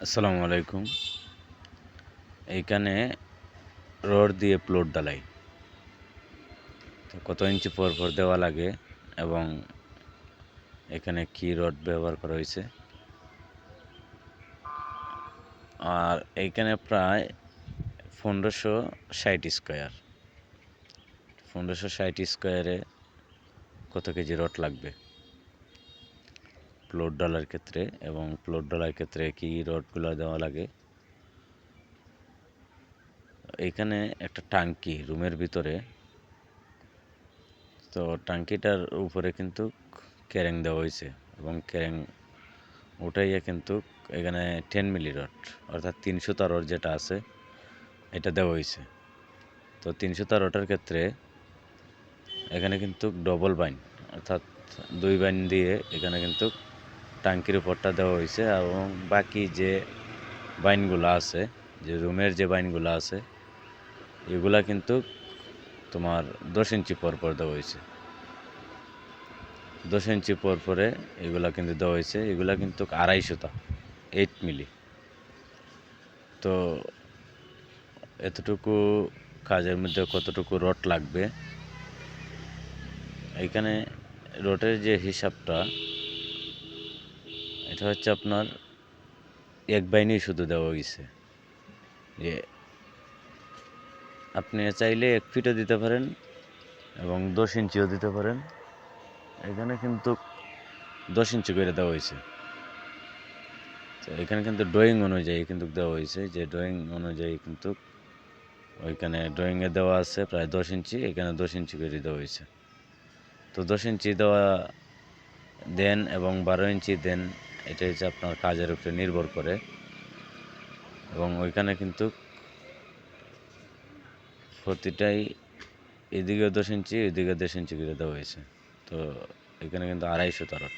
আসসালামু আলাইকুম। এইখানে রড দিয়ে প্লট ঢালাই, তো কত ইঞ্চি পর পর দেওয়া লাগে এবং এখানে কি রড ব্যবহার করা হয়েছে। আর এইখানে প্রায় 1560 স্কোয়ার, 1560 স্কোয়ারে কত কেজি রড লাগবে প্লট ডালার ক্ষেত্রে, এবং প্লট ডালার ক্ষেত্রে কি রডগুলো দেওয়া লাগে। এইখানে একটা টাঙ্কি রুমের ভিতরে, তো টাঙ্কিটার উপরে কিন্তু ক্যারেং দেওয়া হয়েছে এবং ক্যারেং উঠাইয়া কিন্তু এখানে 10 মিলি রড অর্থাৎ 300 রড যেটা আছে এটা দেওয়া হয়েছে। তো 300 রডের ক্ষেত্রে এখানে কিন্তু ডবল বাইন অর্থাৎ 2 বাইন দিয়ে এখানে কিন্তু টাঙ্কির উপরটা দেওয়া হয়েছে, এবং বাকি যে বাইনগুলো আছে, যে রুমের যে বাইনগুলো আছে, এগুলা কিন্তু তোমার 10 ইঞ্চি পর পর দেওয়া হয়েছে। 10 ইঞ্চি পর পরে এগুলা কিন্তু দেওয়া হয়েছে। এগুলা কিন্তু 250 8 মিলি। তো এতটুকু কাজের মধ্যে কতটুকু রড লাগবে, এইখানে রডের যে হিসাবটা, এটা হচ্ছে আপনার এক বাইনেই শুধু দেওয়া হয়েছে। যে আপনি চাইলে 1 ফিটও দিতে পারেন এবং 10 ইঞ্চিও দিতে পারেন। এখানে কিন্তু 10 ইঞ্চি করে দেওয়া হয়েছে। তো এখানে কিন্তু ড্রয়িং অনুযায়ী কিন্তু দেওয়া হয়েছে, যে ড্রয়িং অনুযায়ী কিন্তু ওইখানে ড্রয়িংয়ে দেওয়া আছে প্রায় 10 ইঞ্চি, এখানে 10 ইঞ্চি করে দেওয়া হয়েছে। তো 10 ইঞ্চি দেওয়া দেন এবং 12 ইঞ্চি দেন, এটা হচ্ছে আপনার কাজের উপরে নির্ভর করে। এবং ওইখানে কিন্তু প্রতিটাই এদিকে 10 ইঞ্চি এদিকে 10 ইঞ্চি করে দেওয়া হয়েছে। তো এখানে কিন্তু 250 রড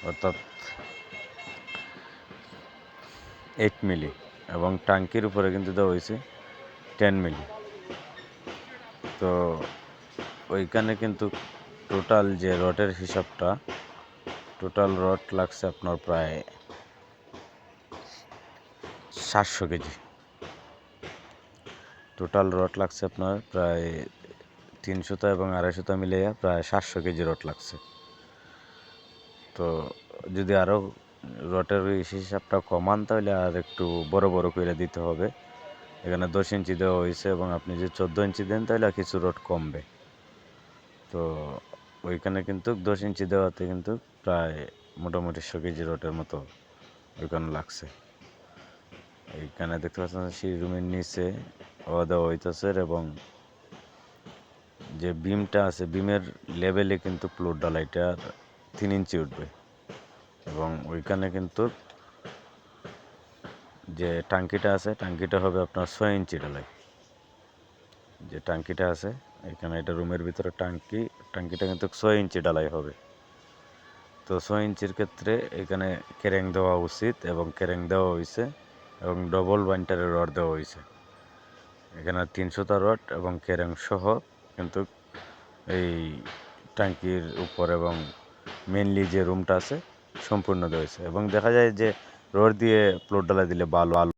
অর্থাৎ 8 মিলি, এবং টাঙ্কির উপরে কিন্তু দেওয়া হয়েছে 10 মিলি। তো ওইখানে কিন্তু টোটাল যে রডের হিসাবটা, টোটাল রড লাগছে আপনার প্রায় 700 কেজি। টোটাল রড লাগছে আপনার প্রায় 300 এবং 250 মিলিয়ে প্রায় 700 কেজি রড লাগছে। তো যদি আরও রডের হিসাবটা কমান তাহলে আর একটু বড় বড় করে দিতে হবে। এখানে 10 ইঞ্চি দেওয়া হয়েছে এবং আপনি যদি 14 ইঞ্চি দেন তাহলে কিছু রড কমবে। তো ওইখানে কিন্তু 10 ইঞ্চি দেওয়াতে কিন্তু প্রায় মোটামুটি 100 কেজি রডের মতো ওইখানে লাগছে। এইখানে দেখতে পাচ্ছেন সেই রুমের নিচে দেওয়া হইতেছে, এবং যে বিমটা আছে বিমের লেভেলে কিন্তু প্লট ডালাইটা 3 ইঞ্চি উঠবে। এবং ওইখানে কিন্তু যে টাঙ্কিটা আছে, টাঙ্কিটা হবে আপনার 6 ইঞ্চি ঢালাই। যে টাঙ্কিটা আছে এখানে, এটা রুমের ভিতরে টাঙ্কিটা কিন্তু 6 ইঞ্চি ঢালাই হবে। তো 6 ইঞ্চির ক্ষেত্রে এখানে ক্যারেং দেওয়া উচিত, এবং ক্যারেং দেওয়া হয়েছে, এবং ডবল বাইন্টারের রড দেওয়া হয়েছে। এখানে 300 রড এবং ক্যারেং সহ কিন্তু এই ট্যাঙ্কির উপর এবং মেনলি যে রুমটা আছে সম্পূর্ণ দেওয়া হয়েছে। এবং দেখা যায় যে রড দিয়ে প্লট ডালা দিলে ভালো